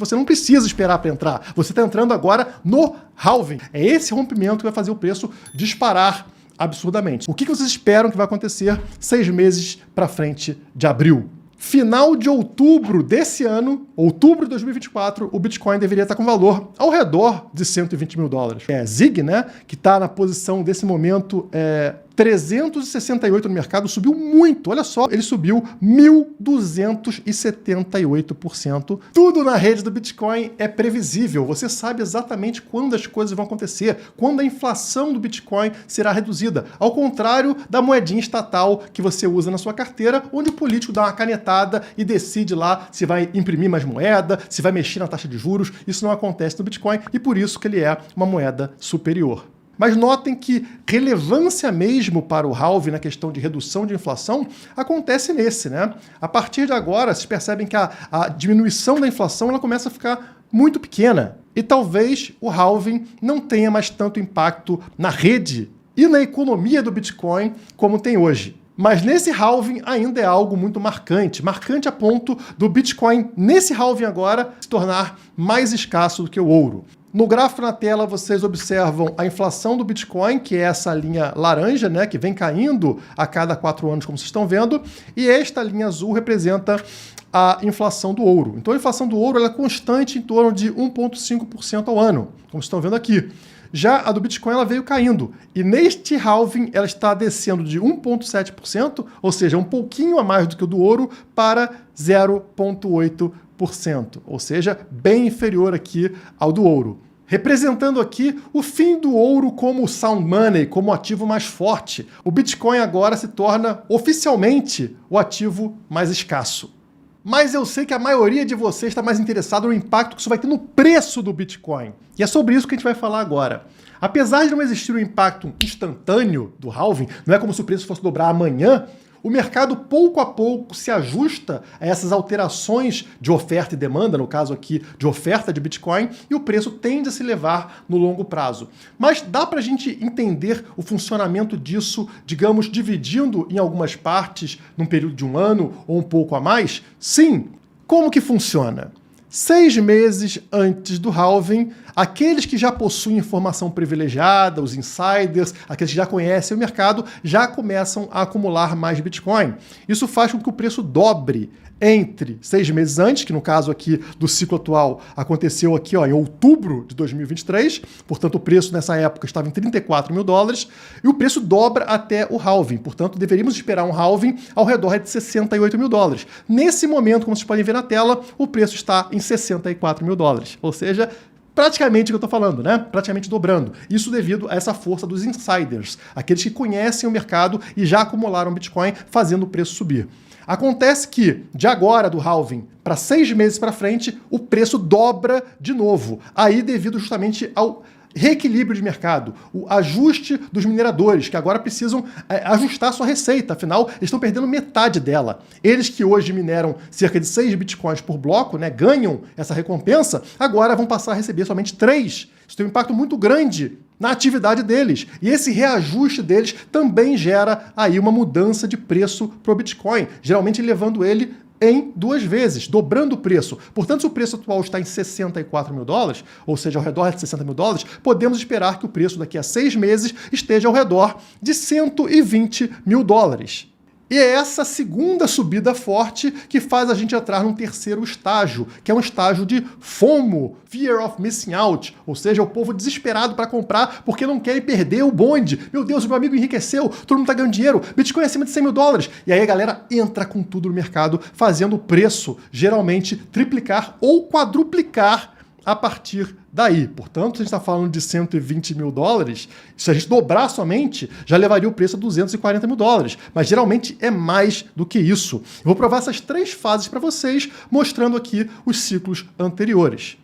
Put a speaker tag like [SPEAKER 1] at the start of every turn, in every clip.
[SPEAKER 1] Você não precisa esperar para entrar. Você está entrando agora no halving. É esse rompimento que vai fazer o preço disparar absurdamente. O que vocês esperam que vai acontecer 6 meses para frente de abril? Final de outubro desse ano, outubro de 2024, o Bitcoin deveria estar com valor ao redor de 120 mil dólares. Zig, né, que está na posição desse momento 368 no mercado, subiu muito. Olha só, ele subiu 1.278%. Tudo na rede do Bitcoin é previsível. Você sabe exatamente quando as coisas vão acontecer, quando a inflação do Bitcoin será reduzida. Ao contrário da moedinha estatal que você usa na sua carteira, onde o político dá uma canetada e decide lá se vai imprimir mais moeda, se vai mexer na taxa de juros. Isso não acontece no Bitcoin e por isso que ele é uma moeda superior. Mas notem que relevância mesmo para o halving na questão de redução de inflação acontece nesse, né? A partir de agora, vocês percebem que a diminuição da inflação ela começa a ficar muito pequena. E talvez o halving não tenha mais tanto impacto na rede e na economia do Bitcoin como tem hoje. Mas nesse halving ainda é algo muito marcante. Marcante a ponto do Bitcoin, nesse halving agora, se tornar mais escasso do que o ouro. No gráfico na tela, vocês observam a inflação do Bitcoin, que é essa linha laranja, né, que vem caindo a cada 4 anos, como vocês estão vendo, e esta linha azul representa a inflação do ouro. Então a inflação do ouro ela é constante em torno de 1,5% ao ano, como vocês estão vendo aqui. Já a do Bitcoin ela veio caindo, e neste halving ela está descendo de 1,7%, ou seja, um pouquinho a mais do que o do ouro, para 0,8%. Ou seja, bem inferior aqui ao do ouro. Representando aqui o fim do ouro como sound money, como ativo mais forte. O Bitcoin agora se torna oficialmente o ativo mais escasso. Mas eu sei que a maioria de vocês está mais interessado no impacto que isso vai ter no preço do Bitcoin. E é sobre isso que a gente vai falar agora. Apesar de não existir um impacto instantâneo do halving, não é como se o preço fosse dobrar amanhã, o mercado pouco a pouco se ajusta a essas alterações de oferta e demanda, no caso aqui de oferta de Bitcoin, e o preço tende a se elevar no longo prazo. Mas dá para a gente entender o funcionamento disso, digamos, dividindo em algumas partes, num período de 1 ano ou um pouco a mais? Sim! Como que funciona? 6 meses antes do halving, aqueles que já possuem informação privilegiada, os insiders, aqueles que já conhecem o mercado, já começam a acumular mais Bitcoin. Isso faz com que o preço dobre entre 6 meses antes, que no caso aqui do ciclo atual aconteceu aqui em outubro de 2023, portanto o preço nessa época estava em 34 mil dólares, e o preço dobra até o halving, portanto deveríamos esperar um halving ao redor de 68 mil dólares. Nesse momento, como vocês podem ver na tela, o preço está em 64 mil dólares, ou seja, praticamente o que eu estou falando, né? Praticamente dobrando. Isso devido a essa força dos insiders, aqueles que conhecem o mercado e já acumularam Bitcoin, fazendo o preço subir. Acontece que, de agora, do halving, para 6 meses para frente, o preço dobra de novo. Aí devido justamente ao reequilíbrio de mercado, o ajuste dos mineradores, que agora precisam ajustar sua receita, afinal, eles estão perdendo metade dela. Eles que hoje mineram cerca de 6 bitcoins por bloco, né, ganham essa recompensa, agora vão passar a receber somente 3. Isso tem um impacto muito grande na atividade deles. E esse reajuste deles também gera aí uma mudança de preço para o Bitcoin, geralmente levando ele em 2 vezes, dobrando o preço. Portanto, se o preço atual está em 64 mil dólares, ou seja, ao redor de 60 mil dólares, podemos esperar que o preço daqui a 6 meses esteja ao redor de 120 mil dólares. E é essa segunda subida forte que faz a gente entrar num terceiro estágio, que é um estágio de FOMO, Fear of Missing Out, ou seja, o povo desesperado para comprar porque não querem perder o bonde. Meu Deus, o meu amigo enriqueceu, todo mundo está ganhando dinheiro, Bitcoin é acima de 100 mil dólares. E aí a galera entra com tudo no mercado, fazendo o preço geralmente triplicar ou quadruplicar a partir daí. Portanto, se a gente está falando de 120 mil dólares, se a gente dobrar somente, já levaria o preço a 240 mil dólares. Mas geralmente é mais do que isso. Eu vou provar essas 3 fases para vocês, mostrando aqui os ciclos anteriores.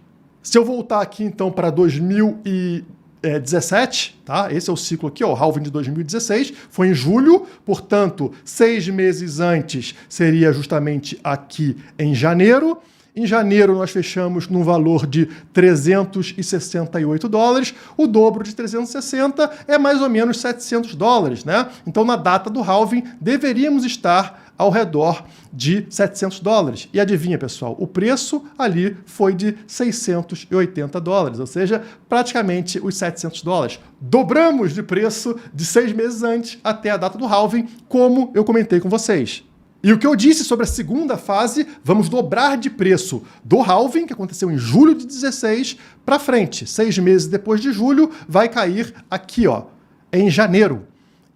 [SPEAKER 1] Se eu voltar aqui então para 2017, tá? Esse é o ciclo aqui, ó, o halving de 2016, foi em julho, portanto, 6 meses antes seria justamente aqui em janeiro. Em janeiro, nós fechamos num valor de 368 dólares. O dobro de 360 é mais ou menos 700 dólares, né? Então, na data do halving, deveríamos estar ao redor de 700 dólares. E adivinha, pessoal, o preço ali foi de 680 dólares, ou seja, praticamente os 700 dólares. Dobramos de preço de 6 meses antes até a data do halving, como eu comentei com vocês. E o que eu disse sobre a segunda fase, vamos dobrar de preço do halving, que aconteceu em julho de 16, para frente. 6 meses depois de julho, vai cair aqui, ó, em janeiro.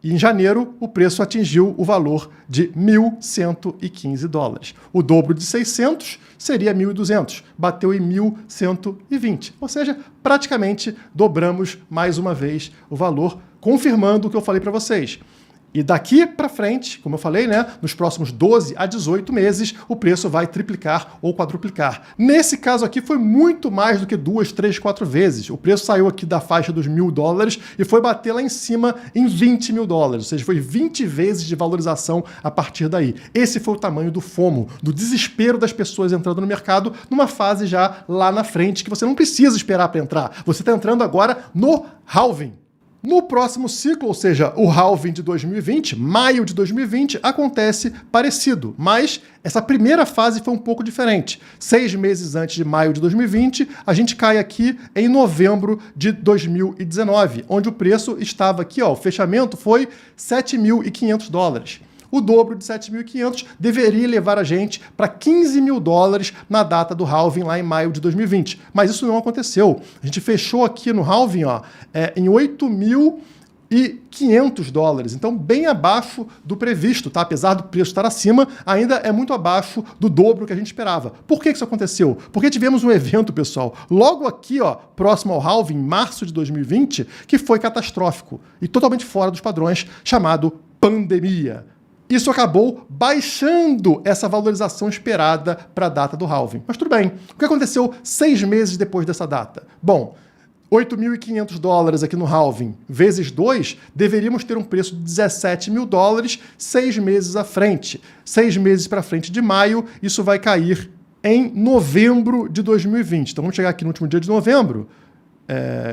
[SPEAKER 1] E em janeiro, o preço atingiu o valor de 1.115 dólares. O dobro de 600 seria 1.200, bateu em 1.120. Ou seja, praticamente dobramos mais uma vez o valor, confirmando o que eu falei para vocês. E daqui para frente, como eu falei, né, nos próximos 12 a 18 meses, o preço vai triplicar ou quadruplicar. Nesse caso aqui foi muito mais do que 2, 3, 4 vezes. O preço saiu aqui da faixa dos 1.000 dólares e foi bater lá em cima em 20 mil dólares, ou seja, foi 20 vezes de valorização a partir daí. Esse foi o tamanho do FOMO, do desespero das pessoas entrando no mercado numa fase já lá na frente, que você não precisa esperar para entrar. Você está entrando agora no halving. No próximo ciclo, ou seja, o halving de 2020, maio de 2020, acontece parecido, mas essa primeira fase foi um pouco diferente. 6 meses antes de maio de 2020, a gente cai aqui em novembro de 2019, onde o preço estava aqui, ó, o fechamento foi 7.500 dólares. O dobro de 7.500 deveria levar a gente para 15 mil dólares na data do halving lá em maio de 2020. Mas isso não aconteceu. A gente fechou aqui no halving ó, em 8.500 dólares. Então, bem abaixo do previsto, tá? Apesar do preço estar acima, ainda é muito abaixo do dobro que a gente esperava. Por que isso aconteceu? Porque tivemos um evento, pessoal, logo aqui, ó, próximo ao halving, em março de 2020, que foi catastrófico e totalmente fora dos padrões, chamado pandemia. Isso acabou baixando essa valorização esperada para a data do halving. Mas tudo bem. O que aconteceu 6 meses depois dessa data? Bom, 8.500 dólares aqui no halving, vezes 2, deveríamos ter um preço de 17 mil dólares 6 meses à frente. 6 meses para frente de maio, isso vai cair em novembro de 2020. Então vamos chegar aqui no último dia de novembro.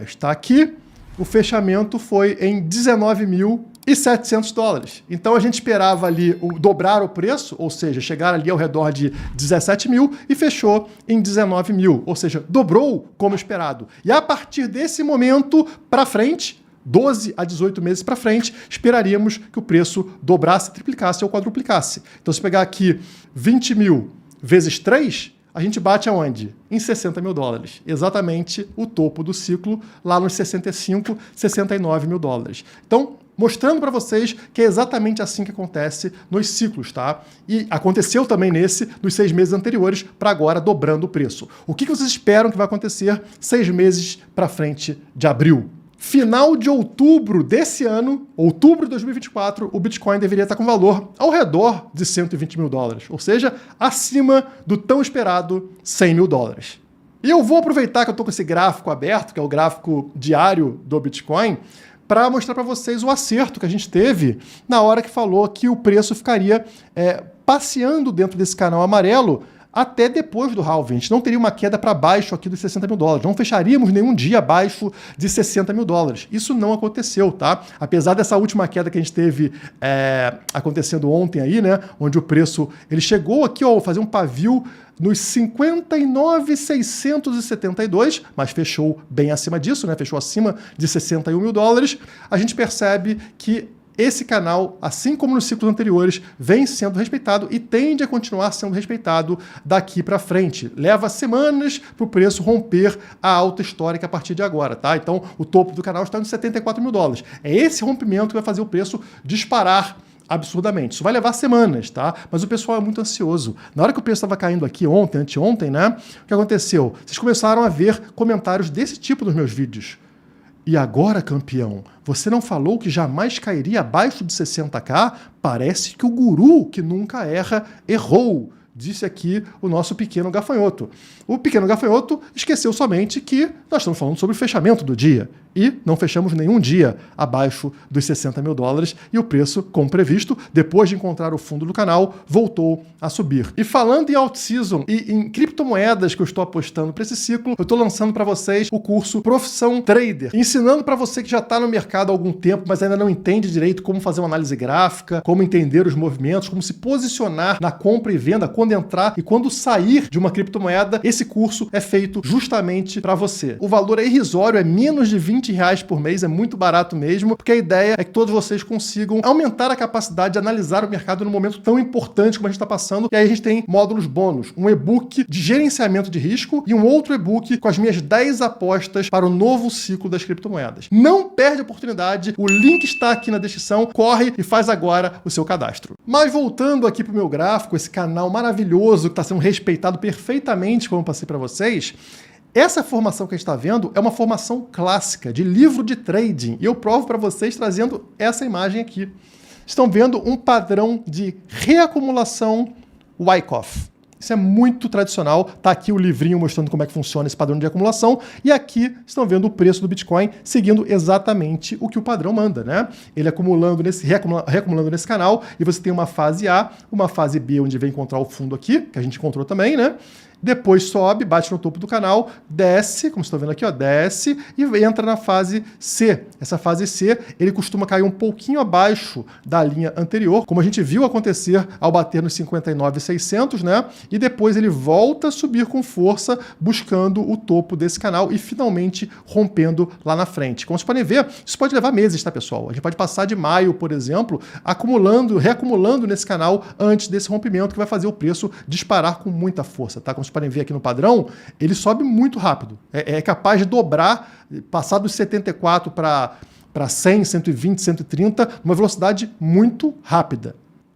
[SPEAKER 1] Está aqui. O fechamento foi em 19.700 dólares. Então a gente esperava ali dobrar o preço, ou seja, chegar ali ao redor de 17 mil e fechou em 19 mil, ou seja, dobrou como esperado. E a partir desse momento para frente, 12 a 18 meses para frente, esperaríamos que o preço dobrasse, triplicasse ou quadruplicasse. Então se pegar aqui 20 mil vezes 3, a gente bate aonde? Em 60 mil dólares. Exatamente o topo do ciclo, lá nos 65, 69 mil dólares. Então, mostrando para vocês que é exatamente assim que acontece nos ciclos, tá? E aconteceu também nos 6 meses anteriores, para agora dobrando o preço. O que vocês esperam que vai acontecer 6 meses para frente de abril? Final de outubro desse ano, outubro de 2024, o Bitcoin deveria estar com valor ao redor de 120 mil dólares, ou seja, acima do tão esperado 100 mil dólares. E eu vou aproveitar que eu estou com esse gráfico aberto, que é o gráfico diário do Bitcoin, para mostrar para vocês o acerto que a gente teve na hora que falou que o preço ficaria passeando dentro desse canal amarelo até depois do halving. A gente não teria uma queda para baixo aqui dos 60 mil dólares. Não fecharíamos nenhum dia abaixo de 60 mil dólares. Isso não aconteceu, tá? Apesar dessa última queda que a gente teve acontecendo ontem aí, né? Onde o preço ele chegou aqui, ó, fazer um pavio nos 59.672, mas fechou bem acima disso, né? Fechou acima de 61 mil dólares. A gente percebe que esse canal, assim como nos ciclos anteriores, vem sendo respeitado e tende a continuar sendo respeitado daqui para frente. Leva semanas para o preço romper a alta histórica a partir de agora, tá? Então, o topo do canal está nos 74 mil dólares. É esse rompimento que vai fazer o preço disparar absurdamente. Isso vai levar semanas, tá? Mas o pessoal é muito ansioso. Na hora que o preço estava caindo aqui ontem, anteontem, né? O que aconteceu? Vocês começaram a ver comentários desse tipo nos meus vídeos. E agora, campeão, você não falou que jamais cairia abaixo de 60k? Parece que o guru que nunca erra, errou. disse aqui o nosso pequeno gafanhoto. O pequeno gafanhoto esqueceu somente que nós estamos falando sobre o fechamento do dia. E não fechamos nenhum dia abaixo dos 60 mil dólares e o preço, como previsto, depois de encontrar o fundo do canal, voltou a subir. E falando em out-season e em criptomoedas que eu estou apostando para esse ciclo, eu estou lançando para vocês o curso Profissão Trader, ensinando para você que já está no mercado há algum tempo, mas ainda não entende direito como fazer uma análise gráfica, como entender os movimentos, como se posicionar na compra e venda, quando entrar e quando sair de uma criptomoeda. Esse curso é feito justamente para você. O valor é irrisório, é menos de R$20 por mês, é muito barato mesmo, porque a ideia é que todos vocês consigam aumentar a capacidade de analisar o mercado num momento tão importante como a gente está passando. E aí a gente tem módulos bônus, um e-book de gerenciamento de risco e um outro e-book com as minhas 10 apostas para o novo ciclo das criptomoedas. Não perde a oportunidade, o link está aqui na descrição, corre e faz agora o seu cadastro. Mas voltando aqui para o meu gráfico, esse canal maravilhoso que está sendo respeitado perfeitamente, como eu passei para vocês, essa formação que a gente está vendo é uma formação clássica de livro de trading e eu provo para vocês trazendo essa imagem aqui. Estão vendo um padrão de reacumulação Wyckoff. Isso é muito tradicional. Está aqui o livrinho mostrando como é que funciona esse padrão de acumulação e aqui estão vendo o preço do Bitcoin seguindo exatamente o que o padrão manda, né? Ele reacumulando nesse canal e você tem uma fase A, uma fase B onde vem encontrar o fundo aqui, que a gente encontrou também, né? Depois sobe, bate no topo do canal, desce, como vocês estão vendo aqui, ó, desce e entra na fase C. Essa fase C, ele costuma cair um pouquinho abaixo da linha anterior, como a gente viu acontecer ao bater nos 59.600, né? E depois ele volta a subir com força, buscando o topo desse canal e finalmente rompendo lá na frente. Como vocês podem ver, isso pode levar meses, tá, pessoal? A gente pode passar de maio, por exemplo, reacumulando nesse canal antes desse rompimento, que vai fazer o preço disparar com muita força, tá? Como vocês podem ver aqui no padrão, ele sobe muito rápido. É capaz de dobrar, passar dos 74 para 100, 120, 130, numa velocidade muito rápida.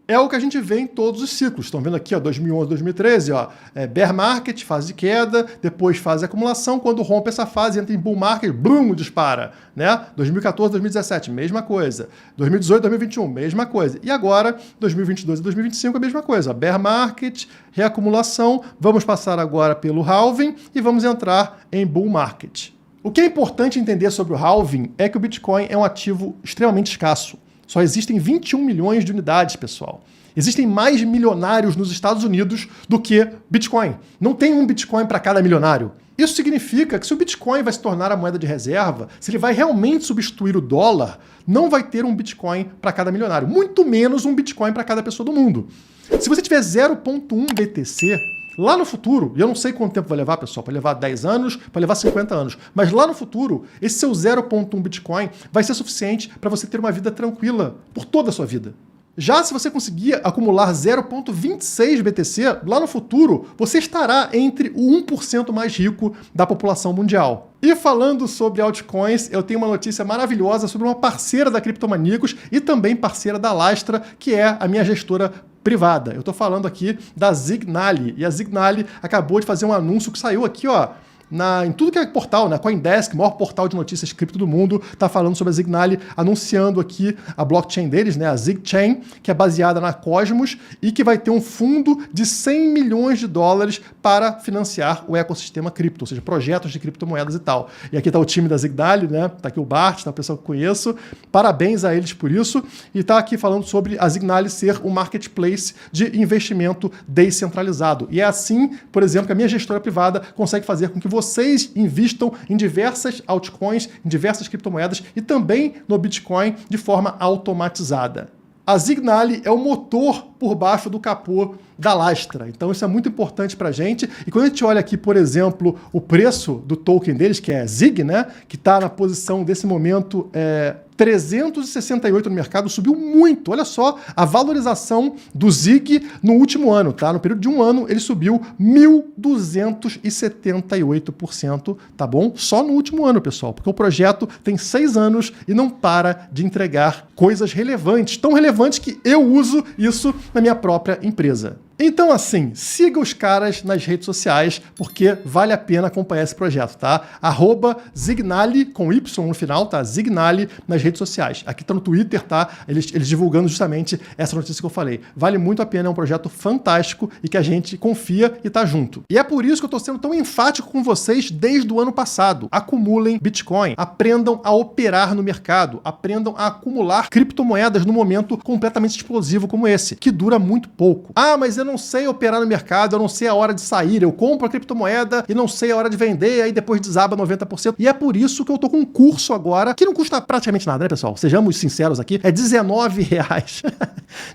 [SPEAKER 1] É o que a gente vê em todos os ciclos. Estão vendo aqui, ó, 2011, 2013, ó, bear market, fase de queda, depois fase de acumulação, quando rompe essa fase, entra em bull market, boom, dispara, né? 2014, 2017, mesma coisa. 2018, 2021, mesma coisa. E agora, 2022 e 2025, a mesma coisa. Bear market, reacumulação, vamos passar agora pelo halving e vamos entrar em bull market. O que é importante entender sobre o halving é que o Bitcoin é um ativo extremamente escasso. Só existem 21 milhões de unidades, pessoal. Existem mais milionários nos Estados Unidos do que Bitcoin. Não tem um Bitcoin para cada milionário. Isso significa que se o Bitcoin vai se tornar a moeda de reserva, se ele vai realmente substituir o dólar, não vai ter um Bitcoin para cada milionário, muito menos um Bitcoin para cada pessoa do mundo. Se você tiver 0,1 BTC, lá no futuro, e eu não sei quanto tempo vai levar, pessoal, para levar 10 anos, para levar 50 anos, mas lá no futuro, esse seu 0,1 Bitcoin vai ser suficiente para você ter uma vida tranquila por toda a sua vida. Já se você conseguir acumular 0,26 BTC, lá no futuro, você estará entre o 1% mais rico da população mundial. E falando sobre altcoins, eu tenho uma notícia maravilhosa sobre uma parceira da Criptomaníacos e também parceira da Lastra, que é a minha gestora privada. Eu estou falando aqui da Zignali. E a Zignali acabou de fazer um anúncio que saiu aqui, ó, em tudo que é portal, na CoinDesk, maior portal de notícias cripto do mundo, está falando sobre a Zignali, anunciando aqui a blockchain deles, né, a ZigChain, que é baseada na Cosmos e que vai ter um fundo de 100 milhões de dólares para financiar o ecossistema cripto, ou seja, projetos de criptomoedas e tal. E aqui está o time da Zignali, né, está aqui o Bart, tá o pessoal que conheço, parabéns a eles por isso, e está aqui falando sobre a Zignali ser um marketplace de investimento descentralizado. E é assim, por exemplo, que a minha gestora privada consegue fazer com que vocês invistam em diversas altcoins, em diversas criptomoedas e também no Bitcoin de forma automatizada. A Zignali é o motor por baixo do capô da Lastra. Então isso é muito importante para a gente. E quando a gente olha aqui, por exemplo, o preço do token deles, que é Zig, né, que está na posição desse momento 368 no mercado, subiu muito. Olha só a valorização do Zig no último ano, tá? No período de um ano, ele subiu 1.278%, tá bom? Só no último ano, pessoal, porque o projeto tem 6 anos e não para de entregar coisas relevantes, tão relevantes que eu uso isso na minha própria empresa. Então, assim, siga os caras nas redes sociais, porque vale a pena acompanhar esse projeto, tá? @Zignali, com Y no final, tá? Zignali nas redes sociais. Aqui tá no Twitter, tá? Eles divulgando justamente essa notícia que eu falei. Vale muito a pena, é um projeto fantástico e que a gente confia e tá junto. E é por isso que eu tô sendo tão enfático com vocês desde o ano passado. Acumulem Bitcoin, aprendam a operar no mercado, aprendam a acumular criptomoedas num momento completamente explosivo como esse, que dura muito pouco. Ah, mas eu não sei operar no mercado, eu não sei a hora de sair, eu compro a criptomoeda e não sei a hora de vender, aí depois desaba 90%. E é por isso que eu tô com um curso agora, que não custa praticamente nada, né, pessoal? Sejamos sinceros aqui, é R$19.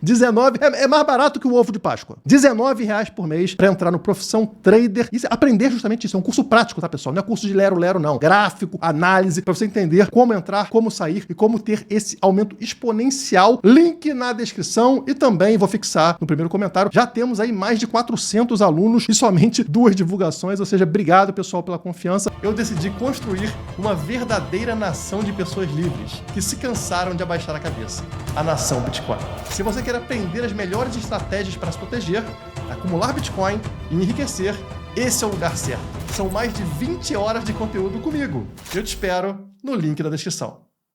[SPEAKER 1] 19 é mais barato que o ovo de Páscoa. R$19 por mês para entrar no Profissão Trader e aprender justamente isso. É um curso prático, tá, pessoal? Não é curso de lero-lero, não. Gráfico, análise, para você entender como entrar, como sair e como ter esse aumento exponencial. Link na descrição e também vou fixar no primeiro comentário. Já temos aí mais de 400 alunos e somente 2 divulgações, ou seja, obrigado, pessoal, pela confiança. Eu decidi construir uma verdadeira nação de pessoas livres que se cansaram de abaixar a cabeça. A nação Bitcoin. Se você quer aprender as melhores estratégias para se proteger, acumular Bitcoin e enriquecer, esse é o lugar certo. São mais de 20 horas de conteúdo comigo. Eu te espero no link da descrição.